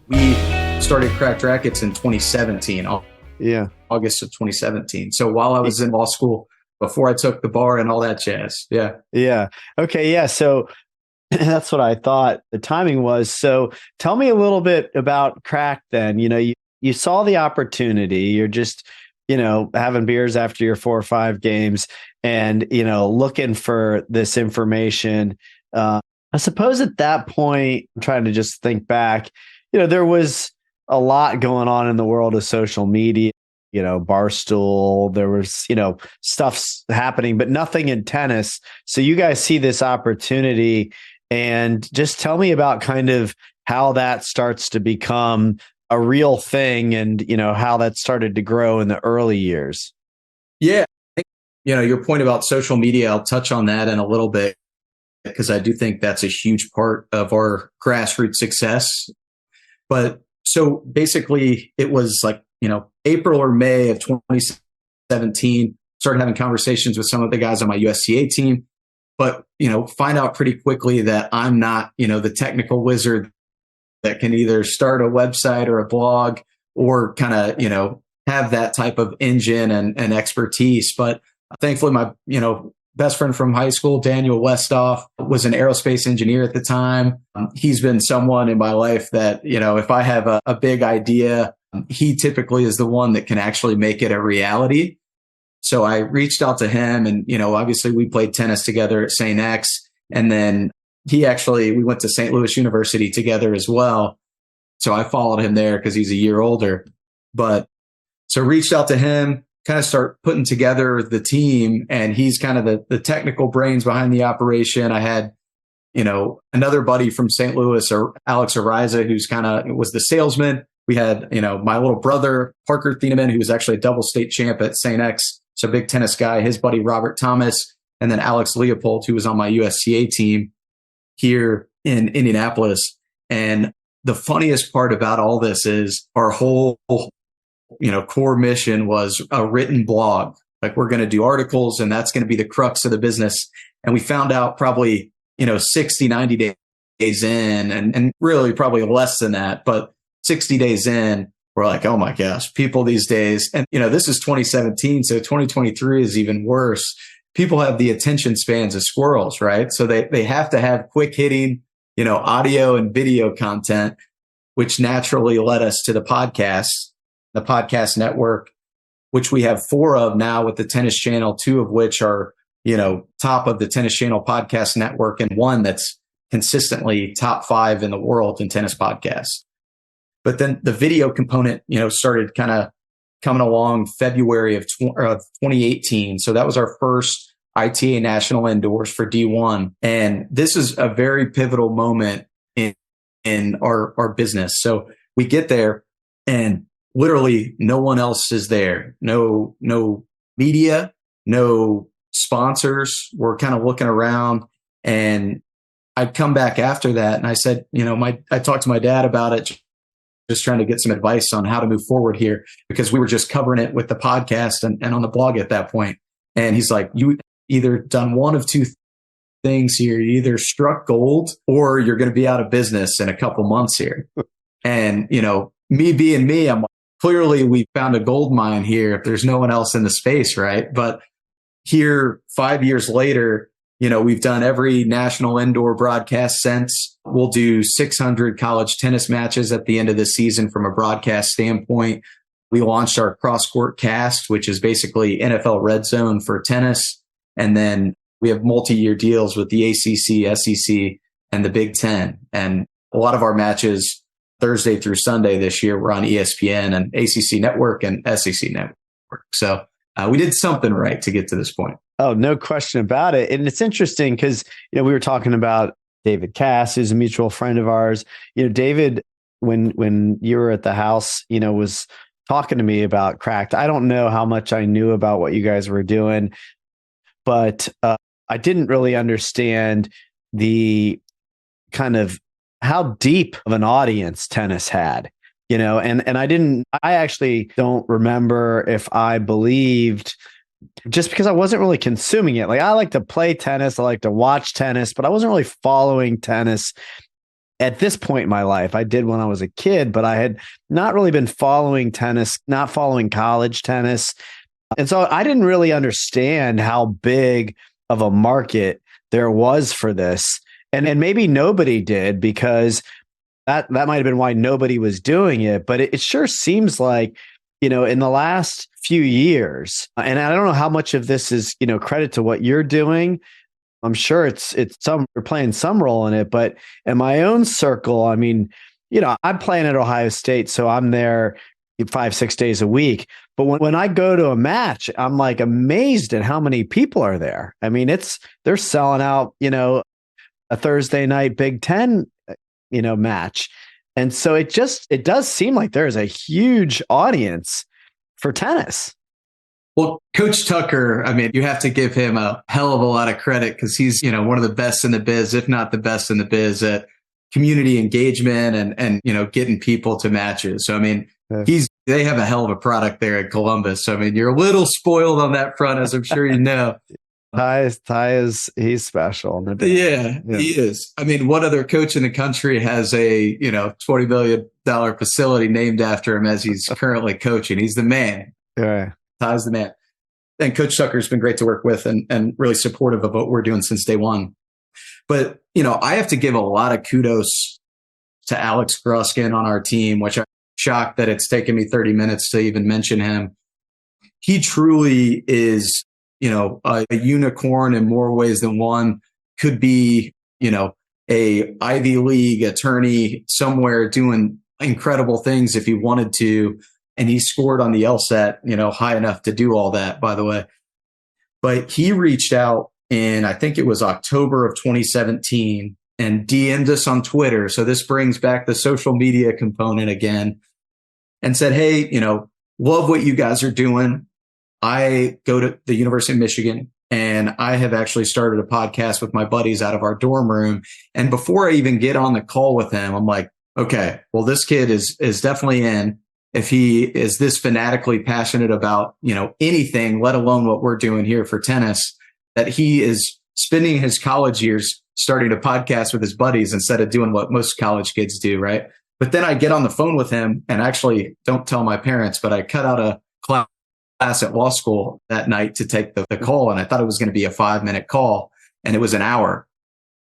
We started Cracked Racquets in 2017, Yeah. August of 2017. So while I was in law school, before I took the bar and all that jazz. Yeah. Yeah. Okay. Yeah. So that's what I thought the timing was. So tell me a little bit about Crack then. You saw the opportunity. You're just, having beers after your 4 or 5 games and, looking for this information. I suppose at that point, I'm trying to just think back, there was a lot going on in the world of social media, Barstool, there was, stuff's happening, but nothing in tennis. So you guys see this opportunity, and just tell me about kind of how that starts to become a real thing and, how that started to grow in the early years. Yeah. Your point about social media, I'll touch on that in a little bit because I do think that's a huge part of our grassroots success. But so basically it was like, April or May of 2017, started having conversations with some of the guys on my USTA team, but, find out pretty quickly that I'm not, the technical wizard that can either start a website or a blog or kind of, have that type of engine and expertise. But thankfully, my, best friend from high school, Daniel Westoff, was an aerospace engineer at the time. He's been someone in my life that, if I have a big idea, he typically is the one that can actually make it a reality. So I reached out to him and, obviously we played tennis together at St. X. And then we went to St. Louis University together as well. So I followed him there because he's a year older. But so reached out to him, kind of start putting together the team. And he's kind of the technical brains behind the operation. I had, another buddy from St. Louis, or Alex Ariza, who's kind of was the salesman. We had, my little brother, Parker Thieneman, who was actually a double state champ at St. X. So big tennis guy, his buddy, Robert Thomas, and then Alex Leopold, who was on my USTA team here in Indianapolis. And the funniest part about all this is our whole, core mission was a written blog. Like, we're going to do articles and that's going to be the crux of the business. And we found out probably, 60, 90 days in, and really probably less than that, but 60 days in, we're like, oh my gosh, people these days. And, this is 2017. So 2023 is even worse. People have the attention spans of squirrels, right? So they have to have quick hitting, audio and video content, which naturally led us to the podcast network, which we have 4 of now with the Tennis Channel, 2 of which are, top of the Tennis Channel podcast network, and 1 that's consistently top 5 in the world in tennis podcasts. But then the video component, started kind of coming along February of 2018. So that was our first ITA National Indoors for D1. And this is a very pivotal moment in our business. So we get there and literally no one else is there. No media, no sponsors. We're kind of looking around, and I'd come back after that. And I said, I talked to my dad about it, just trying to get some advice on how to move forward here, because we were just covering it with the podcast and on the blog at that point. And he's like, you either done one of 2 things here. You either struck gold or you're going to be out of business in a couple months here. And, me being me, I'm like, clearly we found a gold mine here if there's no one else in the space, right? But here, 5 years later, we've done every national indoor broadcast since. We'll do 600 college tennis matches at the end of the season from a broadcast standpoint. We launched our cross-court cast, which is basically NFL Red Zone for tennis. And then we have multi-year deals with the ACC, SEC, and the Big Ten. And a lot of our matches, Thursday through Sunday this year, were on ESPN and ACC Network and SEC Network. So we did something right to get to this point. Oh, no question about it. And it's interesting because, we were talking about David Cass, who's a mutual friend of ours. David, when you were at the house, was talking to me about Cracked. I don't know how much I knew about what you guys were doing, but I didn't really understand the kind of how deep of an audience tennis had. And I actually don't remember if I believed just because I wasn't really consuming it. Like I like to play tennis, I like to watch tennis, but I wasn't really following tennis at this point in my life. I did when I was a kid, but I had not really been following tennis, not following college tennis. And so I didn't really understand how big of a market there was for this. And maybe nobody did, because that might have been why nobody was doing it. But it sure seems like, in the last few years, and I don't know how much of this is, credit to what you're doing. I'm sure you're playing some role in it, but in my own circle, I mean, I'm playing at Ohio State, so I'm there 5-6 days a week. But when I go to a match, I'm like amazed at how many people are there. I mean, they're selling out, a Thursday night Big Ten, match. And so it does seem like there's a huge audience for tennis. Well, Coach Tucker, I mean, you have to give him a hell of a lot of credit, because he's, one of the best in the biz, if not the best in the biz, at community engagement and getting people to matches. So, I mean, they have a hell of a product there at Columbus. So, I mean, you're a little spoiled on that front, as I'm sure you know. He's special. Yeah, he is. I mean, what other coach in the country has a, $20 million facility named after him as he's currently coaching? He's the man. Yeah. Ty's the man. And Coach Tucker's been great to work with and really supportive of what we're doing since day one. But, I have to give a lot of kudos to Alex Gruskin on our team, which I'm shocked that it's taken me 30 minutes to even mention him. He truly is, a unicorn in more ways than one. Could be, a Ivy League attorney somewhere doing incredible things if he wanted to. And he scored on the LSAT, high enough to do all that, by the way. But he reached out in, I think it was October of 2017, and DM'd us on Twitter. So this brings back the social media component again, and said, hey, love what you guys are doing. I go to the University of Michigan, and I have actually started a podcast with my buddies out of our dorm room. And before I even get on the call with him, I'm like, okay, well, this kid is definitely in. If he is this fanatically passionate about, anything, let alone what we're doing here for tennis, that he is spending his college years starting a podcast with his buddies instead of doing what most college kids do, right? But then I get on the phone with him, and actually don't tell my parents, but I cut out a class at law school that night to take the call. And I thought it was going to be a 5-minute call, and it was an hour.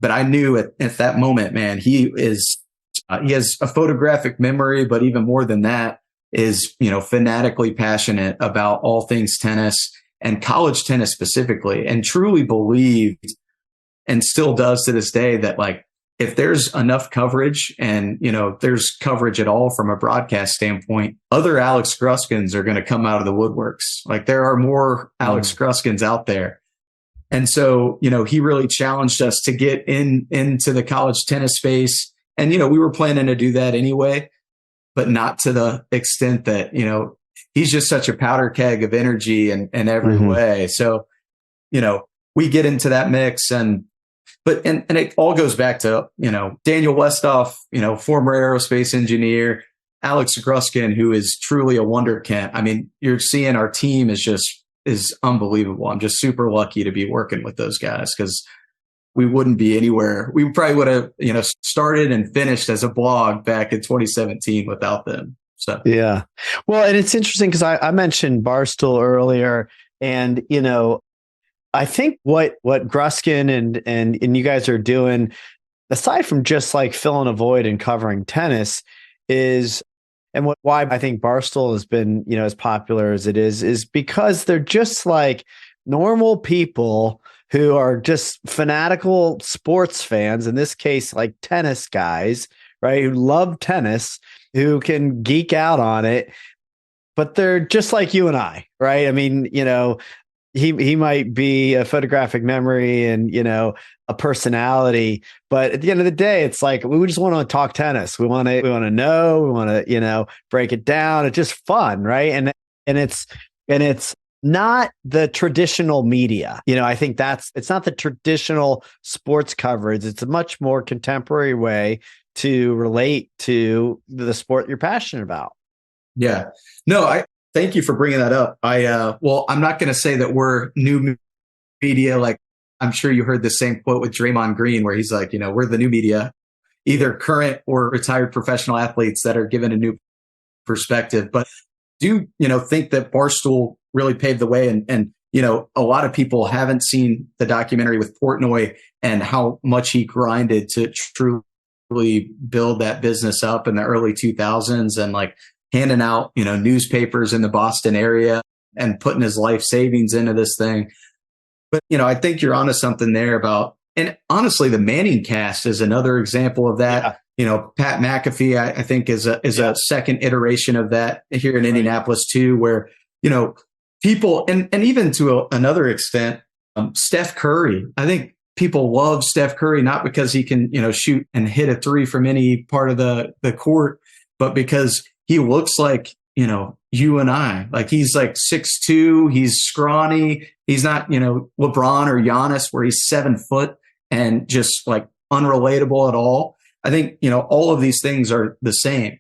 But I knew at that moment, man, he has a photographic memory, but even more than that, is, fanatically passionate about all things tennis and college tennis specifically, and truly believed, and still does to this day, that like, if there's enough coverage and, there's coverage at all from a broadcast standpoint, other Alex Gruskins are going to come out of the woodworks. Like, there are more Alex Gruskins out there. And so, he really challenged us to get into the college tennis space. And, we were planning to do that anyway, but not to the extent that, he's just such a powder keg of energy in every way. So, we get into that mix, and it all goes back to, Daniel Westoff, former aerospace engineer, Alex Gruskin, who is truly a wonderkind. I mean, you're seeing our team is unbelievable. I'm just super lucky to be working with those guys, because we wouldn't be anywhere. We probably would have, started and finished as a blog back in 2017 without them. So, yeah. Well, and it's interesting because I mentioned Barstool earlier, and, I think what Gruskin and you guys are doing, aside from just like filling a void and covering tennis, is, and why I think Barstool has been, as popular as it is because they're just like normal people who are just fanatical sports fans, in this case, like tennis guys, right? Who love tennis, who can geek out on it, but they're just like you and I, right? I mean, he might be a photographic memory and, a personality, but at the end of the day, it's like, we just want to talk tennis. We want to know, we want to, break it down. It's just fun. Right. And it's not the traditional media. I think it's not the traditional sports coverage. It's a much more contemporary way to relate to the sport you're passionate about. Yeah, no, thank you for bringing that up. Well, I'm not going to say that we're new media. Like, I'm sure you heard the same quote with Draymond Green, where he's like, we're the new media, either current or retired professional athletes that are given a new perspective. But do, think that Barstool really paved the way. And a lot of people haven't seen the documentary with Portnoy and how much he grinded to truly build that business up in the early 2000s, and like handing out, newspapers in the Boston area and putting his life savings into this thing. But, I think you're onto something there about, and honestly, the Manning cast is another example of that. Yeah. Pat McAfee, I think is a second iteration of that here in Indianapolis too, where, people, and even to another extent, Steph Curry, I think people love Steph Curry, not because he can, shoot and hit a three from any part of the court, but because he looks like, you and I. Like, he's like 6'2", he's scrawny. He's not, LeBron or Giannis, where he's 7 foot and just like unrelatable at all. I think, all of these things are the same.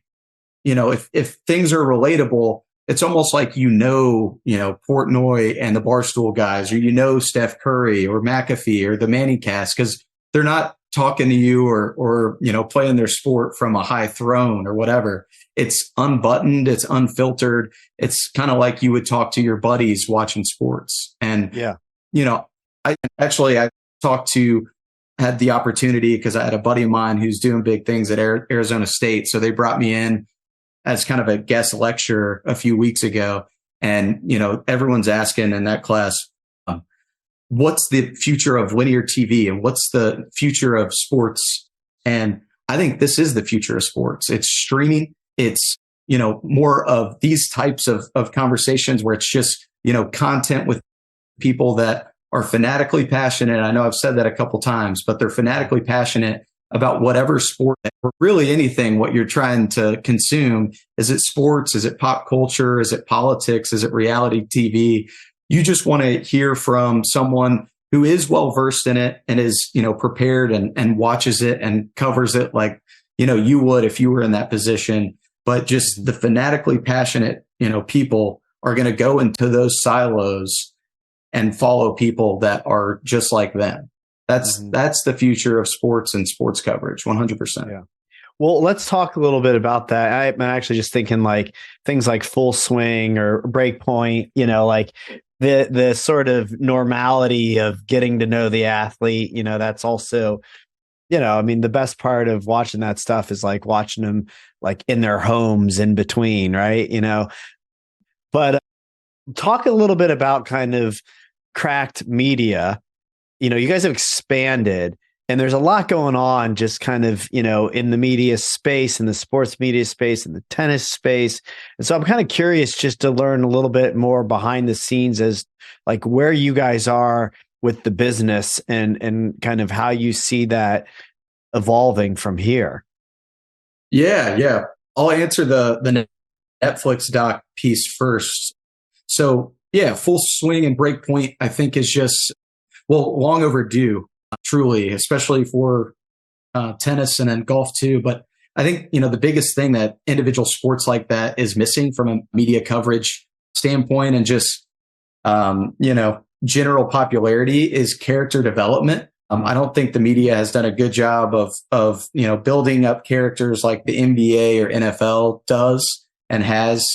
If things are relatable, it's almost like, Portnoy and the Barstool guys, or Steph Curry or McAfee or the Manning cast, because they're not talking to you or playing their sport from a high throne or whatever. It's unbuttoned, it's unfiltered. It's kind of like you would talk to your buddies watching sports. And I had the opportunity, because I had a buddy of mine who's doing big things at Arizona State. So they brought me in as kind of a guest lecturer a few weeks ago. And, everyone's asking in that class, what's the future of linear TV and what's the future of sports? And I think this is the future of sports. It's streaming. It's, more of these types of conversations where it's just, content with people that are fanatically passionate. I know I've said that a couple times, but they're fanatically passionate about whatever sport or really anything, what you're trying to consume. Is it sports? Is it pop culture? Is it politics? Is it reality TV? You just want to hear from someone who is well versed in it and is, prepared and watches it and covers it like, you would if you were in that position. But just the fanatically passionate, people are going to go into those silos and follow people that are just like them. That's the future of sports and sports coverage, 100%. Yeah. Well, let's talk a little bit about that. I'm actually just thinking like things like Full Swing or Breakpoint, like the sort of normality of getting to know the athlete, that's also, the best part of watching that stuff is like watching them like in their homes in between, right? But talk a little bit about kind of Cracked Media. You guys have expanded and there's a lot going on just kind of, in the media space, in the sports media space, in the tennis space. And so I'm kind of curious just to learn a little bit more behind the scenes as like where you guys are with the business and kind of how you see that evolving from here. Yeah. I'll answer the Netflix doc piece first. So yeah, Full Swing and Breakpoint, I think is just, long overdue, truly, especially for tennis and then golf too. But I think, the biggest thing that individual sports like that is missing from a media coverage standpoint and just, general popularity is character development. I don't think the media has done a good job of building up characters like the NBA or NFL does and has.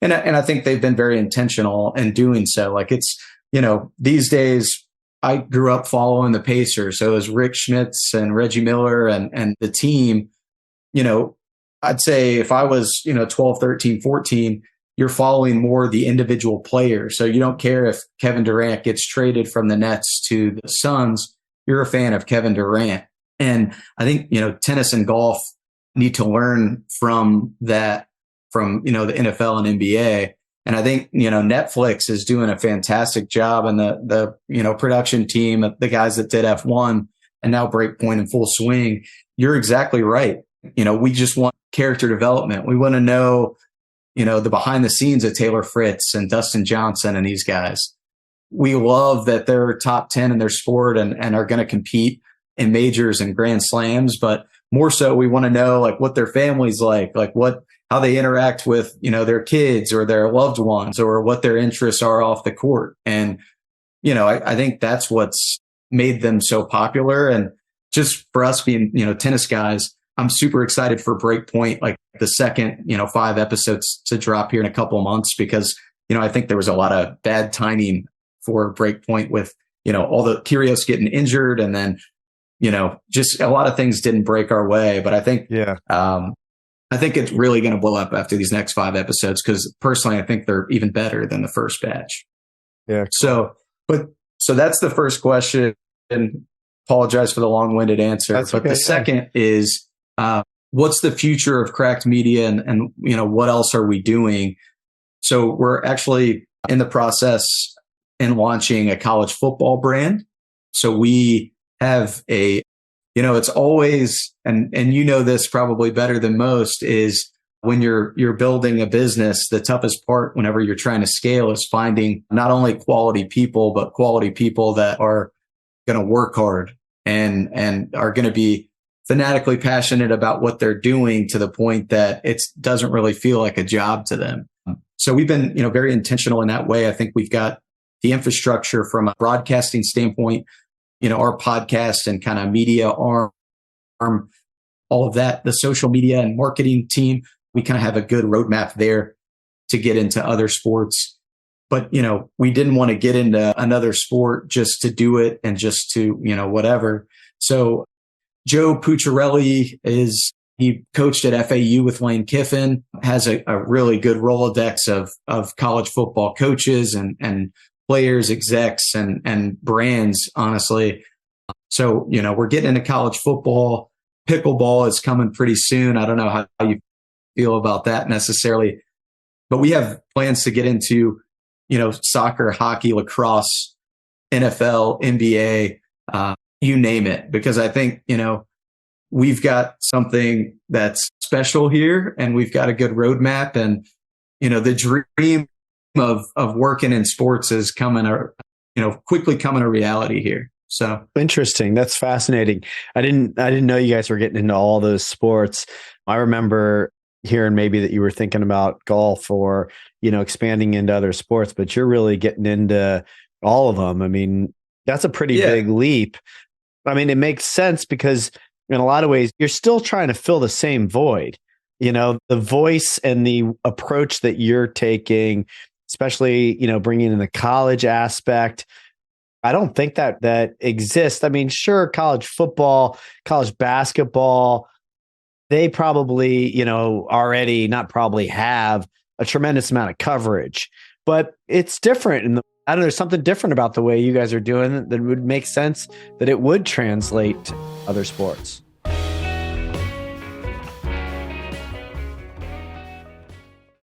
And I think they've been very intentional in doing so. Like it's, these days, I grew up following the Pacers. So it was Rick Schmitz and Reggie Miller and the team. I'd say if I was, 12, 13, 14, you're following more the individual players. So you don't care if Kevin Durant gets traded from the Nets to the Suns. You're a fan of Kevin Durant. And I think, tennis and golf need to learn from that, from, the NFL and NBA. And I think, Netflix is doing a fantastic job, and the production team, the guys that did F1 and now Breakpoint and Full Swing. You're exactly right. We just want character development. We want to know, the behind the scenes of Taylor Fritz and Dustin Johnson and these guys. We love that they're top 10 in their sport and are going to compete in majors and grand slams, but more so we want to know like what their family's like how they interact with, their kids or their loved ones or what their interests are off the court. And, I think that's what's made them so popular. And just for us being, tennis guys, I'm super excited for Breakpoint, like the second, 5 episodes to drop here in a couple of months, because, I think there was a lot of bad timing for Breakpoint with, all the Kyrgios getting injured, and then, just a lot of things didn't break our way. But I think, I think it's really going to blow up after these next 5 episodes, because personally, I think they're even better than the first batch. Yeah. Cool. So that's the first question, and apologize for the long-winded answer. That's but okay. The second is, what's the future of Cracked Media, and what else are we doing? So we're actually in the process in launching a college football brand. So we have it's always, and this probably better than most, is when you're building a business, the toughest part whenever you're trying to scale is finding not only quality people, but quality people that are going to work hard and are going to be fanatically passionate about what they're doing, to the point that it doesn't really feel like a job to them. So we've been, very intentional in that way. I think we've got the infrastructure from a broadcasting standpoint, our podcast and kind of media arm, all of that, the social media and marketing team, we kind of have a good roadmap there to get into other sports. But, we didn't want to get into another sport just to do it and just to, whatever. So Joe Pucciarelli he coached at FAU with Lane Kiffin, has a really good Rolodex of college football coaches and players, execs, and brands, honestly. So, we're getting into college football. Pickleball is coming pretty soon. I don't know how you feel about that necessarily, but we have plans to get into, soccer, hockey, lacrosse, NFL, NBA, you name it, because I think, we've got something that's special here, and we've got a good roadmap, and, the dream of working in sports is quickly coming a reality here. So interesting. That's fascinating. I didn't know you guys were getting into all those sports. I remember hearing maybe that you were thinking about golf or, expanding into other sports, but you're really getting into all of them. I mean, that's a pretty big leap. I mean, it makes sense because in a lot of ways, you're still trying to fill the same void. The voice and the approach that you're taking, especially, bringing in the college aspect, I don't think that exists. I mean, sure, college football, college basketball, they probably, already not probably have a tremendous amount of coverage, but it's different. And I don't know, there's something different about the way you guys are doing it that would make sense that it would translate to other sports.